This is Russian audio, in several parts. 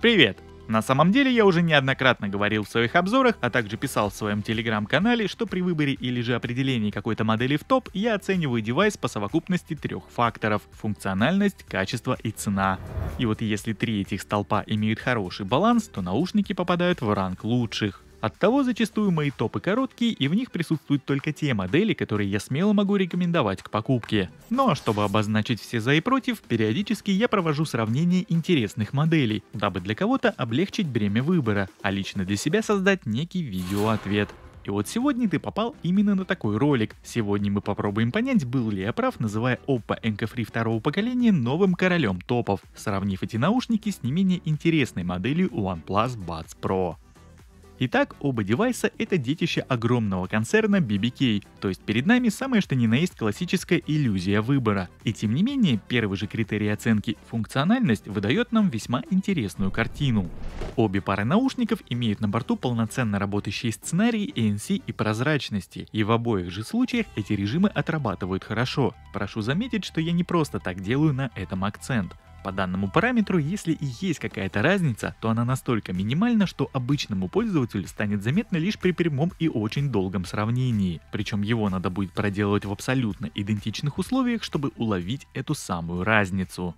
Привет! На самом деле я уже неоднократно говорил в своих обзорах, а также писал в своем телеграм-канале, что при выборе или же определении какой-то модели в топ я оцениваю девайс по совокупности трех факторов: функциональность, качество и цена. И вот если три этих столпа имеют хороший баланс, то наушники попадают в ранг лучших. Оттого зачастую мои топы короткие, и в них присутствуют только те модели, которые я смело могу рекомендовать к покупке. Ну а чтобы обозначить все за и против, периодически я провожу сравнение интересных моделей, дабы для кого-то облегчить бремя выбора, а лично для себя создать некий видеоответ. И вот сегодня ты попал именно на такой ролик. Сегодня мы попробуем понять, был ли я прав, называя Oppo Enco Free второго поколения новым королем топов, сравнив эти наушники с не менее интересной моделью OnePlus Buds Pro. Итак, оба девайса — это детище огромного концерна BBK, то есть перед нами самое что ни на есть классическая иллюзия выбора. И тем не менее, первый же критерий оценки — функциональность — выдает нам весьма интересную картину. Обе пары наушников имеют на борту полноценно работающие сценарии ANC и прозрачности, и в обоих же случаях эти режимы отрабатывают хорошо. Прошу заметить, что я не просто так делаю на этом акцент. По данному параметру, если и есть какая-то разница, то она настолько минимальна, что обычному пользователю станет заметно лишь при прямом и очень долгом сравнении. Причем его надо будет проделывать в абсолютно идентичных условиях, чтобы уловить эту самую разницу.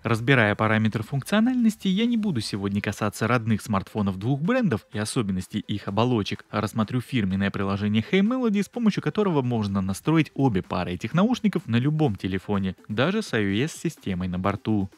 Разбирая параметр функциональности, я не буду сегодня касаться родных смартфонов двух брендов и особенностей их оболочек, а рассмотрю фирменное приложение HeyMelody, с помощью которого можно настроить обе пары этих наушников на любом телефоне, даже с iOS-системой на борту.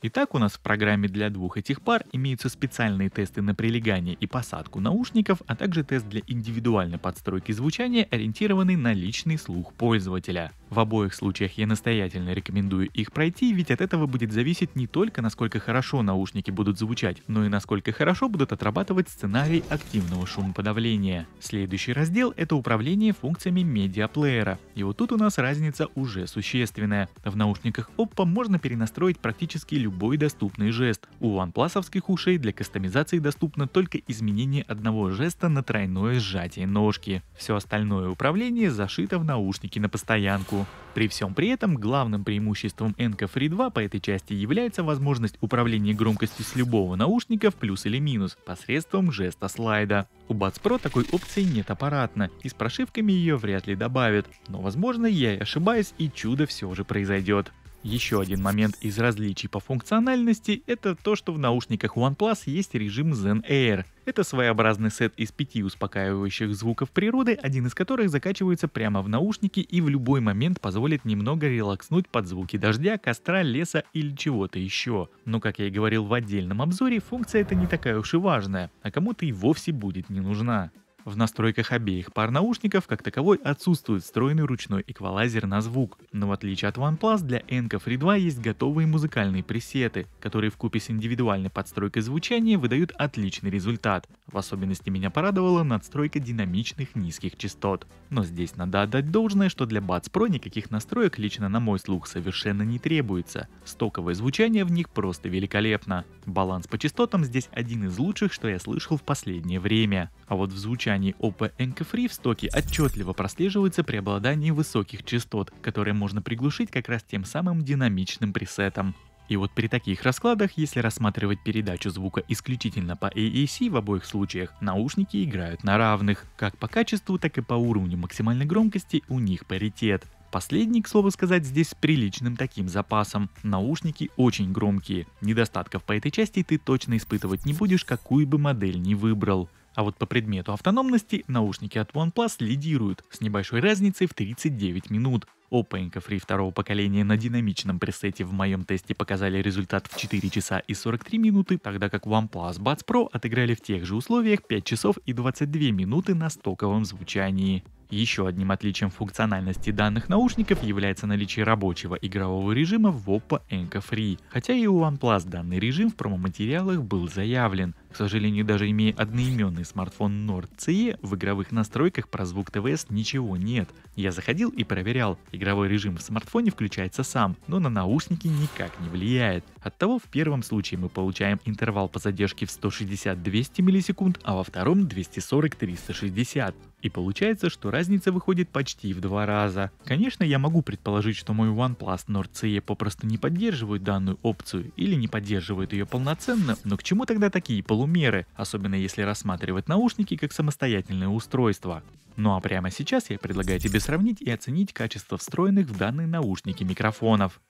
Итак, у нас в программе для двух этих пар имеются специальные тесты на прилегание и посадку наушников, а также тест для индивидуальной подстройки звучания, ориентированный на личный слух пользователя. В обоих случаях я настоятельно рекомендую их пройти, ведь от этого будет зависеть не только насколько хорошо наушники будут звучать, но и насколько хорошо будут отрабатывать сценарий активного шумоподавления. Следующий раздел — это управление функциями медиаплеера. И вот тут у нас разница уже существенная. В наушниках Oppo можно перенастроить практически любой доступный жест. У OnePlus-овских ушей для кастомизации доступно только изменение одного жеста на тройное сжатие ножки. Все остальное управление зашито в наушники на постоянку. При всем при этом главным преимуществом Enco Free 2 по этой части является возможность управления громкостью с любого наушника в плюс или минус посредством жеста слайда. У Buds Pro такой опции нет аппаратно, и с прошивками ее вряд ли добавят, но возможно я и ошибаюсь, и чудо все же произойдет. Еще один момент из различий по функциональности — это то, что в наушниках OnePlus есть режим Zen Air. Это своеобразный сет из 5 успокаивающих звуков природы, один из которых закачивается прямо в наушники и в любой момент позволит немного релакснуть под звуки дождя, костра, леса или чего-то еще. Но, как я и говорил в отдельном обзоре, функция эта не такая уж и важная, а кому-то и вовсе будет не нужна. В настройках обеих пар наушников как таковой отсутствует встроенный ручной эквалайзер на звук, но в отличие от OnePlus для Enco Free 2 есть готовые музыкальные пресеты, которые вкупе с индивидуальной подстройкой звучания выдают отличный результат. В особенности меня порадовала надстройка динамичных низких частот. Но здесь надо отдать должное, что для Buds Pro никаких настроек лично на мой слух совершенно не требуется. Стоковое звучание в них просто великолепно. Баланс по частотам здесь один из лучших, что я слышал в последнее время. А вот в звучании Oppo Enco Free в стоке отчетливо прослеживается преобладание высоких частот, которые можно приглушить как раз тем самым динамичным пресетом. И вот при таких раскладах, если рассматривать передачу звука исключительно по AAC, в обоих случаях наушники играют на равных. Как по качеству, так и по уровню максимальной громкости у них паритет. Последний, к слову сказать, здесь с приличным таким запасом. Наушники очень громкие. Недостатков по этой части ты точно испытывать не будешь, какую бы модель ни выбрал. А вот по предмету автономности наушники от OnePlus лидируют с небольшой разницей в 39 минут. Oppo Enco Free второго поколения на динамичном пресете в моем тесте показали результат в 4 часа и 43 минуты, тогда как OnePlus Buds Pro отыграли в тех же условиях 5 часов и 22 минуты на стоковом звучании. Еще одним отличием функциональности данных наушников является наличие рабочего игрового режима в Oppo Enco Free, хотя и у OnePlus данный режим в промо-материалах был заявлен. К сожалению, даже имея одноименный смартфон Nord CE, в игровых настройках про звук ТВС ничего нет. Я заходил и проверял, игровой режим в смартфоне включается сам, но на наушники никак не влияет. Оттого в первом случае мы получаем интервал по задержке в 160-200 миллисекунд, а во втором 240-360. И получается, что разница выходит почти в 2 раза. Конечно, я могу предположить, что мой OnePlus Nord CE попросту не поддерживает данную опцию или не поддерживает ее полноценно, но к чему тогда такие полумеры, особенно если рассматривать наушники как самостоятельное устройство? Ну а прямо сейчас я предлагаю тебе сравнить и оценить качество встроенных в данные наушники микрофонов.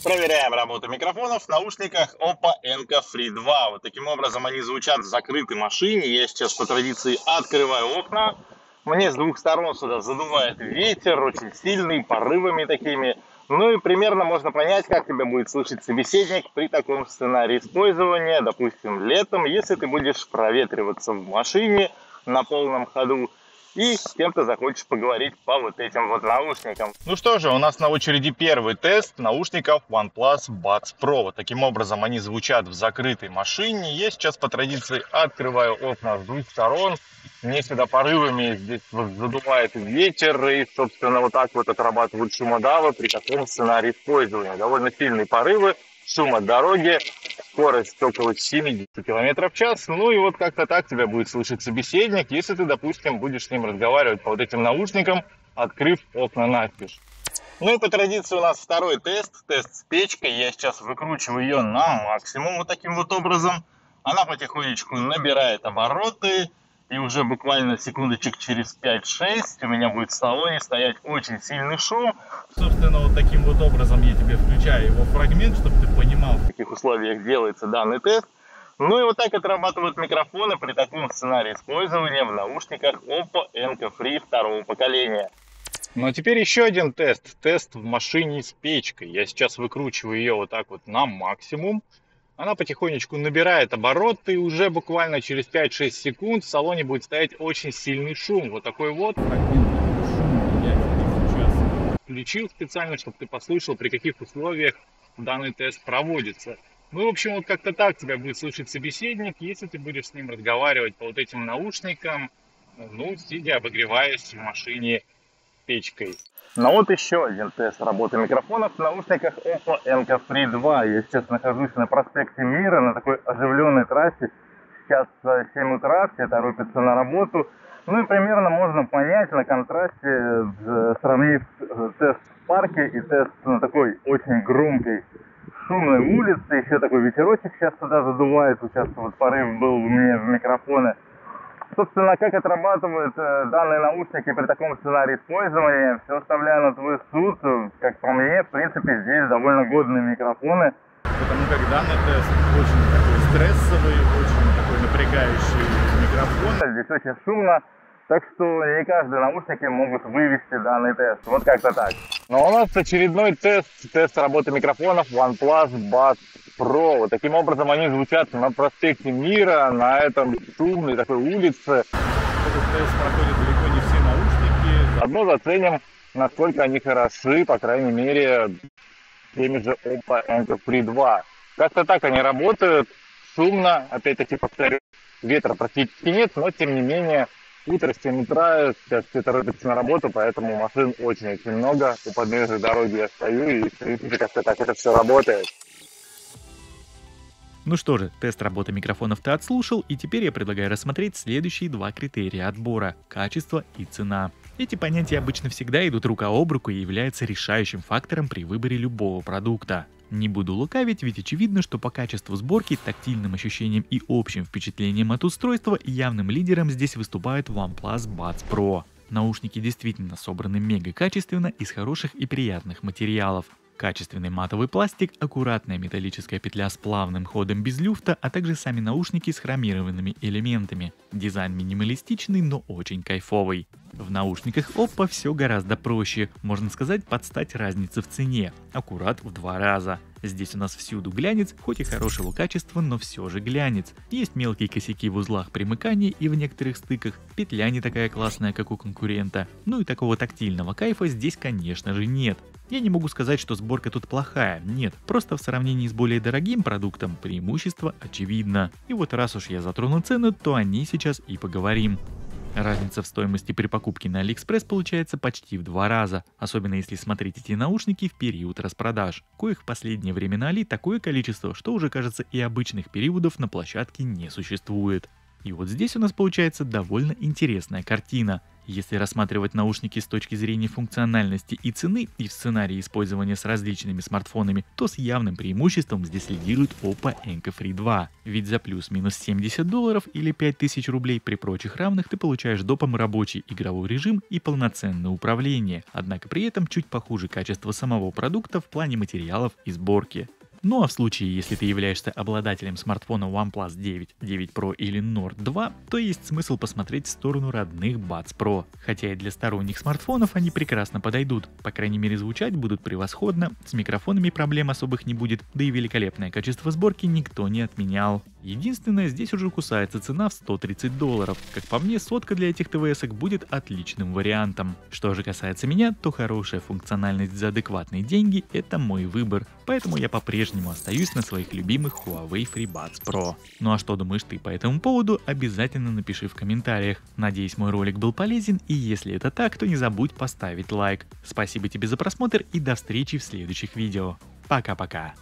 Проверяем работу микрофонов в наушниках Oppo Enco Free 2. Вот таким образом они звучат в закрытой машине. Я сейчас по традиции открываю окна. Мне с двух сторон сюда задувает ветер, очень сильный, порывами такими. Ну и примерно можно понять, как тебя будет слышать собеседник при таком сценарии использования. Допустим, летом, если ты будешь проветриваться в машине на полном ходу, и с кем-то захочешь поговорить по вот этим вот наушникам. Ну что же, у нас на очереди первый тест наушников OnePlus Buds Pro. Вот таким образом они звучат в закрытой машине. Я сейчас по традиции открываю окна с двух сторон. Мне сюда порывами здесь вот задувает ветер, и, собственно, вот так вот отрабатывают шумодавы при таком сценарии использования. Довольно сильные порывы, шум от дороги, скорость около 70 км в час. Ну и вот как-то так тебя будет слышать собеседник, если ты, допустим, будешь с ним разговаривать по вот этим наушникам, открыв окна настежь. Ну и по традиции у нас второй тест, тест с печкой. Я сейчас выкручиваю ее на максимум вот таким вот образом. Она потихонечку набирает обороты. И уже буквально секундочек через 5-6 у меня будет в салоне стоять очень сильный шум. Собственно, вот таким вот образом я тебе включаю его фрагмент, чтобы ты понимал, В каких условиях делается данный тест. Ну и вот так отрабатывают микрофоны при таком сценарии использования в наушниках Oppo Enco Free второго поколения. Ну а теперь еще один тест. Тест в машине с печкой. Я сейчас выкручиваю ее вот так вот на максимум. Она потихонечку набирает обороты, и уже буквально через 5-6 секунд в салоне будет стоять очень сильный шум. Вот такой вот. Включил специально, чтобы ты послушал, при каких условиях данный тест проводится. Ну, в общем, вот как-то так тебя будет слышать собеседник, если ты будешь с ним разговаривать по вот этим наушникам, ну, сидя, обогреваясь в машине печкой. Ну вот еще один тест работы микрофонов в наушниках Oppo Enco Free 2. Я сейчас нахожусь на проспекте Мира, на такой оживленной трассе. Сейчас 7 утра, все торопятся на работу. Ну и примерно можно понять на контрасте, сравнив тест в парке и тест на такой очень громкой шумной улице. Еще такой ветерочек сейчас туда задувает. Сейчас вот порыв был у меня в микрофоне. Собственно, как отрабатывают данные наушники при таком сценарии использования, все оставляю на твой суд. Как по мне, в принципе, здесь довольно годные микрофоны. потому как данный тест очень такой стрессовый, очень такой напрягающий микрофон. Здесь очень шумно, так что не каждые наушники могут вывести данный тест. Вот как-то так. Но у нас очередной тест работы микрофонов OnePlus Buds Pro. Вот таким образом они звучат на проспекте Мира, на этом шумной такой улице. Этот тест проходит далеко не все наушники. Заодно заценим, насколько они хороши, по крайней мере, теми же Oppo Enco Free 2. Как-то так они работают, шумно, опять-таки повторю, ветра практически нет, но тем не менее, утро, 7 утра, сейчас все торопятся на работу, поэтому машин очень-очень много, у подножия дороги я стою, и в принципе как-то так это все работает. Ну что же, тест работы микрофонов ты отслушал, и теперь я предлагаю рассмотреть следующие два критерия отбора – качество и цена. Эти понятия обычно всегда идут рука об руку и являются решающим фактором при выборе любого продукта. Не буду лукавить, ведь очевидно, что по качеству сборки, тактильным ощущениям и общим впечатлениям от устройства явным лидером здесь выступает OnePlus Buds Pro. Наушники действительно собраны мега качественно из хороших и приятных материалов. Качественный матовый пластик, аккуратная металлическая петля с плавным ходом без люфта, а также сами наушники с хромированными элементами. Дизайн минималистичный, но очень кайфовый. В наушниках Oppo все гораздо проще, можно сказать, под стать разнице в цене. Аккурат в 2 раза. Здесь у нас всюду глянец, хоть и хорошего качества, но все же глянец. Есть мелкие косяки в узлах примыкания и в некоторых стыках, петля не такая классная, как у конкурента. Ну и такого тактильного кайфа здесь, конечно же, нет. Я не могу сказать, что сборка тут плохая, нет, просто в сравнении с более дорогим продуктом преимущество очевидно. И вот раз уж я затрону цены, то о ней сейчас и поговорим. Разница в стоимости при покупке на AliExpress получается почти в 2 раза, особенно если смотреть эти наушники в период распродаж, коих в последнее время на Али такое количество, что уже кажется и обычных периодов на площадке не существует. И вот здесь у нас получается довольно интересная картина. Если рассматривать наушники с точки зрения функциональности и цены, и в сценарии использования с различными смартфонами, то с явным преимуществом здесь лидирует Oppo Enco Free 2. Ведь за плюс-минус $70 или 5000 рублей при прочих равных ты получаешь допом рабочий игровой режим и полноценное управление, однако при этом чуть похуже качество самого продукта в плане материалов и сборки. Ну а в случае, если ты являешься обладателем смартфона OnePlus 9, 9 Pro или Nord 2, то есть смысл посмотреть в сторону родных Buds Pro. Хотя и для сторонних смартфонов они прекрасно подойдут, по крайней мере звучать будут превосходно, с микрофонами проблем особых не будет, да и великолепное качество сборки никто не отменял. Единственное, здесь уже кусается цена в $130. Как по мне, сотка для этих ТВС-ок будет отличным вариантом. Что же касается меня, то хорошая функциональность за адекватные деньги – это мой выбор, поэтому я по-прежнему остаюсь на своих любимых Huawei FreeBuds Pro. Ну а что думаешь ты по этому поводу, обязательно напиши в комментариях. Надеюсь, мой ролик был полезен, и если это так, то не забудь поставить лайк. Спасибо тебе за просмотр и до встречи в следующих видео. Пока-пока.